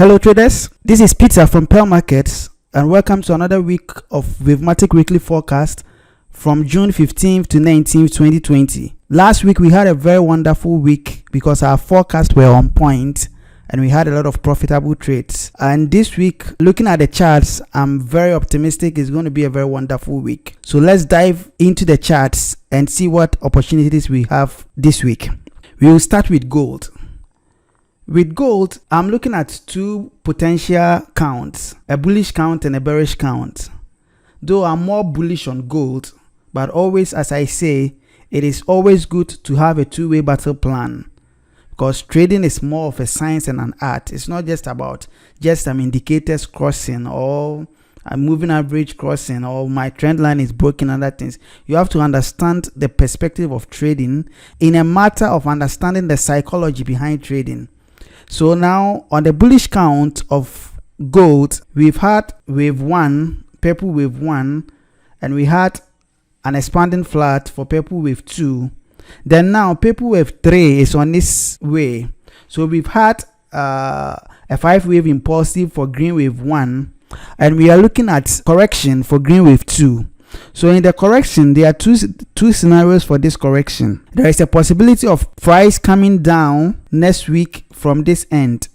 Hello traders, this is Peter from Pearl Markets and welcome to another week of Wavematics weekly forecast from June 15th to 19th, 2020. Last week we had a very wonderful week because our forecasts were on point and we had a lot of profitable trades. And this week, looking at the charts, I'm very optimistic it's going to be a very wonderful week. So let's dive into the charts and see what opportunities we have this week. We will start with gold. With gold, I'm looking at two potential counts, a bullish count and a bearish count. Though I'm more bullish on gold, but always, as I say, it is always good to have a two-way battle plan because trading is more of a science and an art. It's not just about some indicators crossing or a moving average crossing or my trend line is broken and other things. You have to understand the perspective of trading in a matter of understanding the psychology behind trading. So now on the bullish count of gold, we've had wave 1, purple wave 1, and we had an expanding flat for purple wave 2. Then now purple wave 3 is on this way. So we've had a 5-wave impulsive for green wave 1, and we are looking at correction for green wave 2. So in the correction, there are two scenarios for this correction. There is a possibility of price coming down next week from this end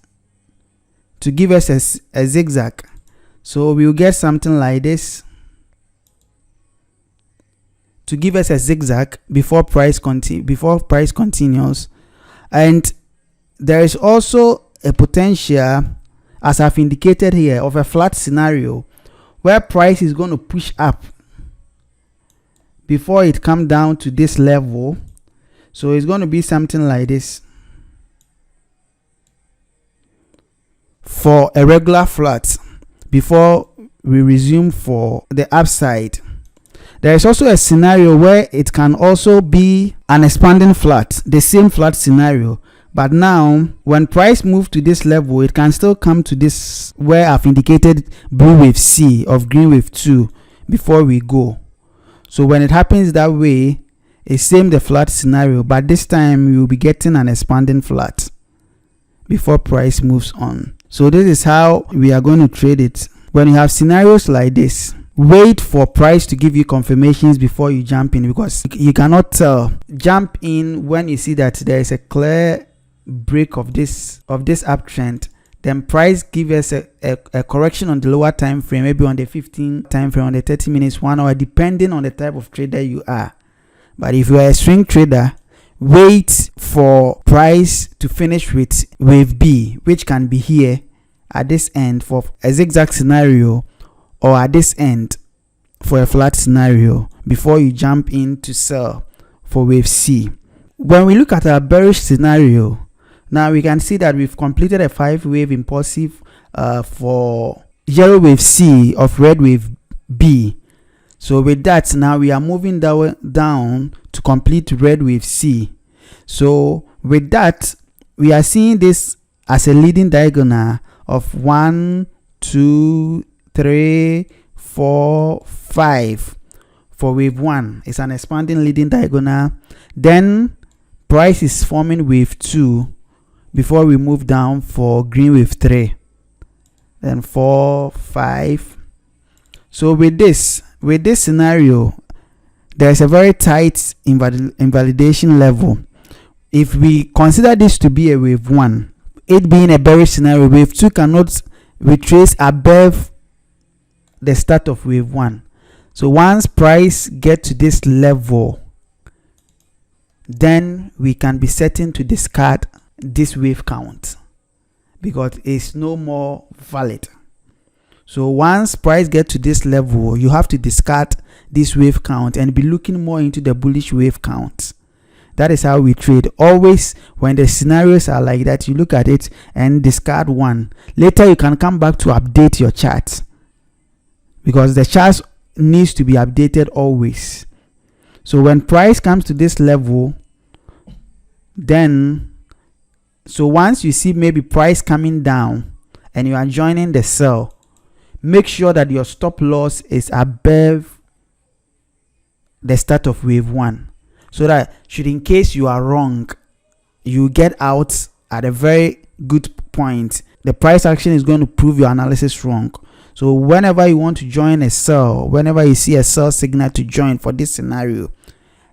to give us a zigzag. So we'll get something like this to give us a zigzag before price continues. And there is also a potential, as I've indicated here, of a flat scenario where price is going to push up before it come down to this level. So it's going to be something like this for a regular flat before we resume for the upside. There is also a scenario where it can also be an expanding flat, the same flat scenario, but now when price move to this level, it can still come to this where I've indicated blue wave C of green wave 2 before we go. So when it happens that way, it's same the flat scenario, but this time you will be getting an expanding flat before price moves on. So this is how we are going to trade it. When you have scenarios like this, wait for price to give you confirmations before you jump in, because you cannot tell. Jump in when you see that there is a clear break of this uptrend. Then price give us a correction on the lower time frame, maybe on the 15 time frame, on the 30 minutes, 1 hour, depending on the type of trader you are. But if you are a swing trader, wait for price to finish with wave B, which can be here at this end for a zigzag scenario, or at this end for a flat scenario, before you jump in to sell for wave C. When we look at our bearish scenario, now we can see that we've completed a 5-wave impulsive for yellow wave C of red wave B. So with that, now we are moving down to complete red wave C. So with that, we are seeing this as a leading diagonal of 1, 2, 3, 4, 5 for wave 1. It's an expanding leading diagonal. Then price is forming wave 2 before we move down for green wave 3, then 4, 5. So with this scenario, there's a very tight invalidation level. If we consider this to be a wave 1, it being a bearish scenario, wave 2 cannot retrace above the start of wave 1. So once price get to this level, then we can be certain to discard this wave count because it's no more valid. So once price get to this level, you have to discard this wave count and be looking more into the bullish wave count. That is how we trade. Always when the scenarios are like that, you look at it and discard one. Later you can come back to update your chart, because the chart needs to be updated always. So when price comes to this level, then so once you see maybe price coming down and you are joining the sell, make sure that your stop loss is above the start of wave 1, so that should in case you are wrong, you get out at a very good point the price action is going to prove your analysis wrong. So whenever you want to join a sell, whenever you see a sell signal to join for this scenario,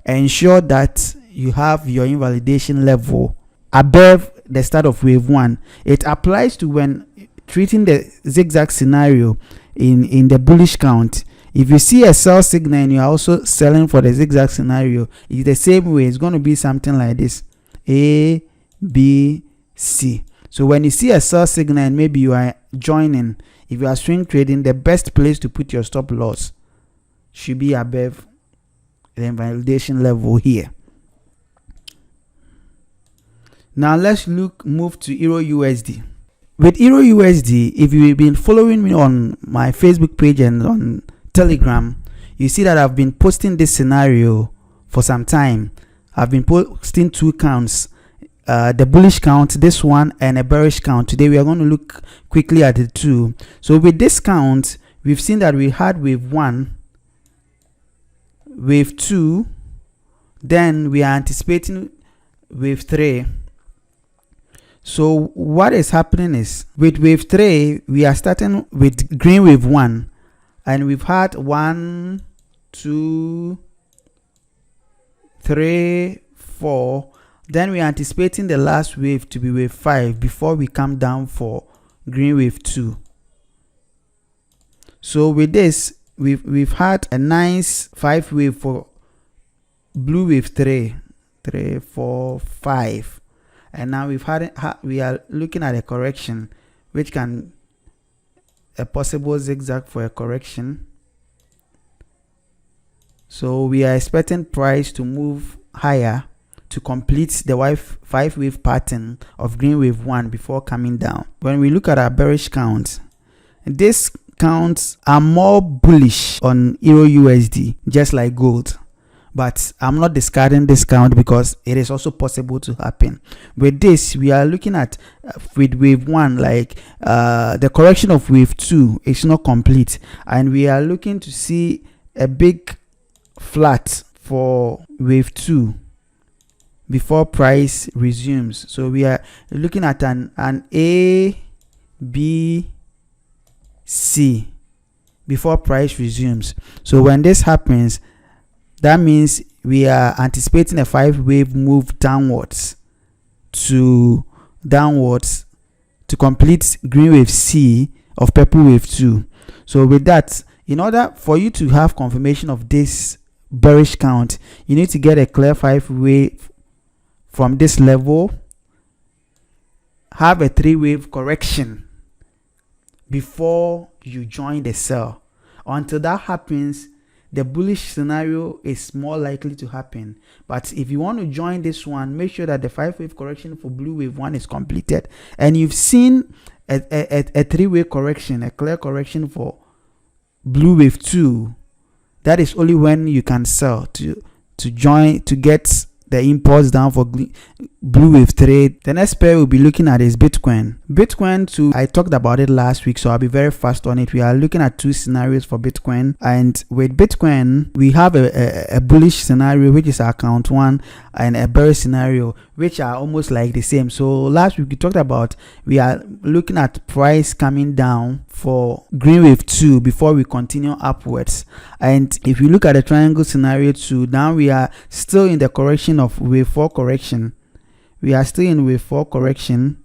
ensure that you have your invalidation level above the start of wave 1. It applies to when treating the zigzag scenario in the bullish count. If you see a sell signal and you're also selling for the zigzag scenario, it's the same way. It's going to be something like this: A, B, C. So when you see a sell signal and maybe you are joining, if you are swing trading, the best place to put your stop loss should be above the invalidation level here. Now let's move to Euro USD. With Euro USD, if you've been following me on my Facebook page and on Telegram, you see that I've been posting this scenario for some time. I've been posting 2 counts, the bullish count, this one, and a bearish count. Today we are going to look quickly at the 2. So with this count, we've seen that we had wave 1, wave 2, then we are anticipating wave 3. So what is happening is, with wave 3, we are starting with green wave 1, and we've had 1, 2, 3, 4. Then we are anticipating the last wave to be wave 5 before we come down for green wave 2. So with this, we've had a nice 5 wave for blue wave 3, 4, 5. And now we are looking at a correction, which can a possible zigzag for a correction. So we are expecting price to move higher to complete the 5 wave pattern of green wave 1 before coming down. When we look at our bearish count, these counts are more bullish on Euro USD, just like gold. But I'm not discarding this count because it is also possible to happen. With this, we are looking at with wave 1, like the correction of wave 2 is not complete, and we are looking to see a big flat for wave 2 before price resumes. So we are looking at an A, B, C before price resumes. So when this happens, that means we are anticipating a 5 wave move downwards to complete green wave C of purple wave 2. So with that, in order for you to have confirmation of this bearish count, you need to get a clear 5 wave from this level, have a 3 wave correction before you join the sell. Until that happens, the bullish scenario is more likely to happen. But if you want to join this one, make sure that the 5 wave correction for blue wave 1 is completed, and you've seen a 3 wave correction, a clear correction for blue wave 2. That is only when you can sell to join, to get the impulse down for blue wave 3. The next pair we'll be looking at is Bitcoin. Bitcoin too, I talked about it last week, so I'll be very fast on it. We are looking at 2 scenarios for Bitcoin, and with Bitcoin we have a bullish scenario, which is our count 1, and a bearish scenario, which are almost like the same. So last week we talked about we are looking at price coming down for green wave 2 before we continue upwards. And if you look at the triangle scenario 2, now we are still in the correction of wave 4 correction. We are still in wave 4 correction,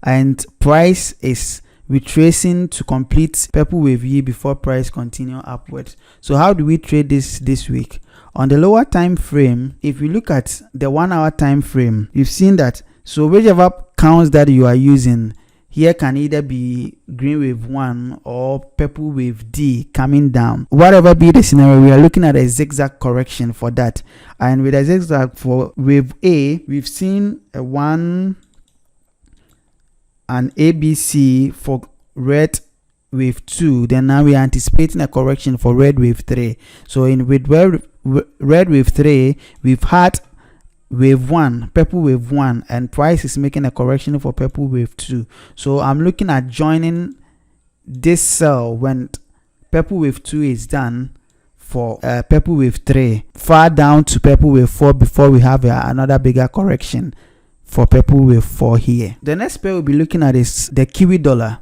and price is retracing to complete purple wave E before price continue upwards. So how do we trade this week? On the lower time frame, if you look at the 1 hour time frame, you've seen that, so whichever counts that you are using here can either be green wave 1 or purple wave D coming down. Whatever be the scenario, we are looking at a zigzag correction for that. And with a zigzag for wave A, we've seen a 1 and ABC for red wave 2. Then now we are anticipating a correction for red wave 3. So with red wave 3, we've had wave 1, purple wave 1, and price is making a correction for purple wave 2. So I'm looking at joining this sell when purple wave 2 is done for purple wave 3, far down to purple wave 4 before we have another bigger correction for purple wave 4 here. The next pair we'll be looking at is the Kiwi dollar.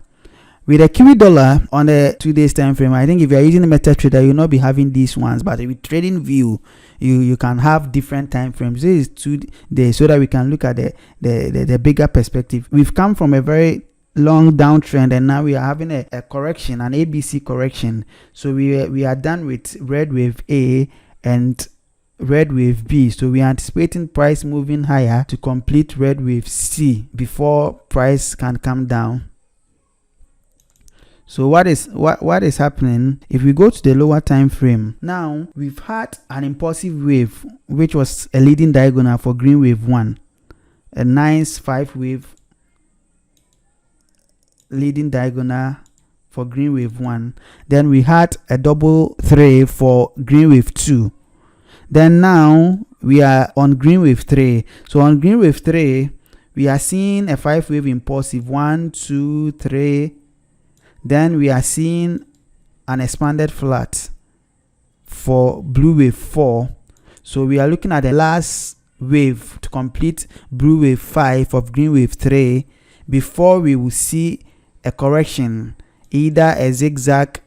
With the Kiwi dollar on the 2 days time frame, I think if you are using a MetaTrader, you'll not be having these ones. But with Trading View, you can have different time frames. This is 2 days so that we can look at the bigger perspective. We've come from a very long downtrend, and now we are having a correction, an ABC correction. So we are done with red wave A and red wave B. So we are anticipating price moving higher to complete red wave C before price can come down. So what is happening? If we go to the lower time frame, now we've had an impulsive wave, which was a leading diagonal for green wave 1, a nice 5 wave leading diagonal for green wave 1. Then we had a double 3 for green wave 2. Then now we are on green wave 3. So on green wave 3, we are seeing a 5 wave impulsive 1, 2, 3. Then we are seeing an expanded flat for blue wave 4. So we are looking at the last wave to complete blue wave 5 of green wave 3 before we will see a correction, either a zigzag,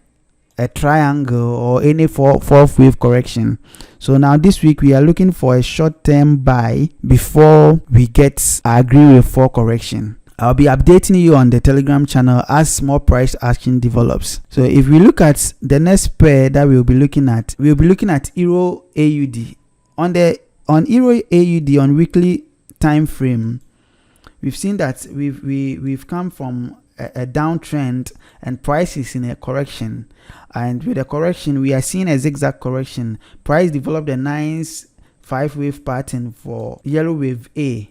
a triangle, or any fourth wave correction. So now this week we are looking for a short-term buy before we get our green wave 4 correction. I'll be updating you on the Telegram channel as more price action develops. So if we look at the next pair that we'll be looking at Euro AUD. On Euro AUD on weekly time frame, we've seen that we've come from a downtrend and price is in a correction. And with the correction, we are seeing a zigzag correction. Price developed a nice 5 wave pattern for yellow wave A,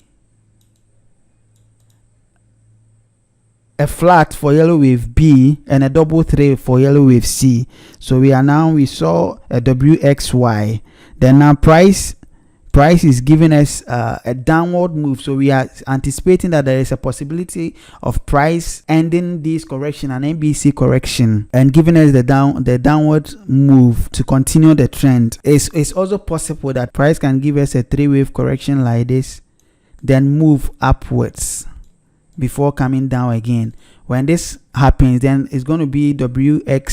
a flat for yellow wave B, and a double 3 for yellow wave C. So we saw a WXY. Then now price is giving us a downward move. So we are anticipating that there is a possibility of price ending this correction, an NBC correction, and giving us the downward move to continue the trend. It's also possible that price can give us a 3 wave correction like this, then move upwards before coming down again. When this happens, then it's going to be WXYXZ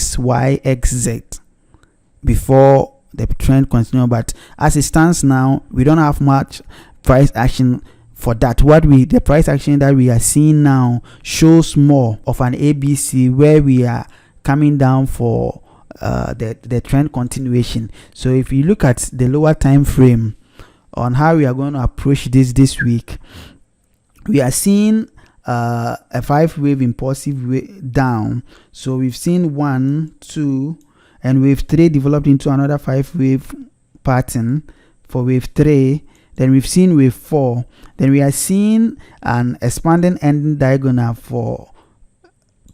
before the trend continues. But as it stands now, we don't have much price action for that. The price action that we are seeing now shows more of an ABC, where we are coming down for the trend continuation. So if you look at the lower time frame on how we are going to approach this week, we are seeing a 5 wave impulsive wave down. So we've seen 1, 2, and wave 3 developed into another 5 wave pattern for wave 3. Then we've seen wave 4. Then we are seeing an expanding ending diagonal for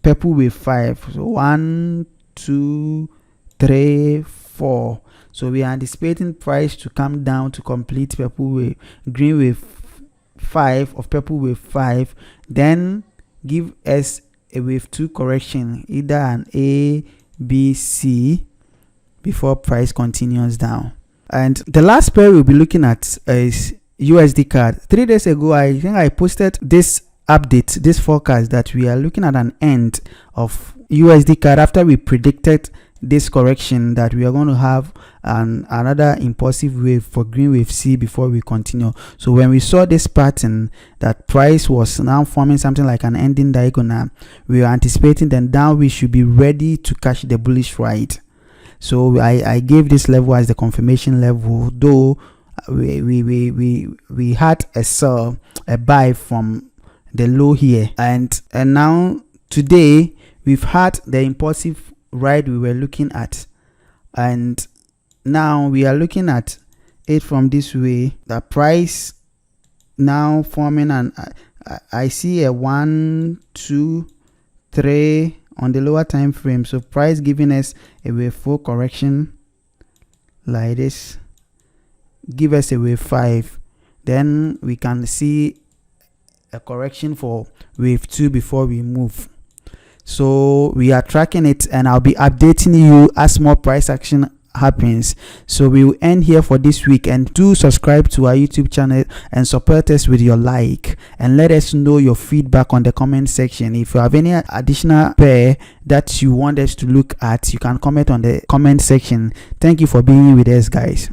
purple wave 5. So 1, 2, 3, 4. So we are anticipating price to come down to complete purple wave, green wave 5 of purple wave 5, then give us a wave 2 correction, either an A, B, C, before price continues down. And the last pair we'll be looking at is USD card. 3 days ago, I think I posted this update, this forecast, that we are looking at an end of USD card after we predicted this correction, that we are going to have another impulsive wave for green wave C before we continue. So when we saw this pattern that price was now forming something like an ending diagonal, we were anticipating that now we should be ready to catch the bullish ride. So I gave this level as the confirmation level, though we had a sell, a buy from the low here, and now today we've had the impulsive ride we were looking at, and now we are looking at it from this way. The price now forming, and I see a 1, 2, 3 on the lower time frame. So price giving us a wave 4 correction like this, give us a wave 5, then we can see a correction for wave 2 before we move. So we are tracking it, and I'll be updating you as more price action happens. So we will end here for this week, and do subscribe to our YouTube channel and support us with your like, and let us know your feedback on the comment section. If you have any additional pair that you want us to look at, you can comment on the comment section. Thank you for being with us, guys.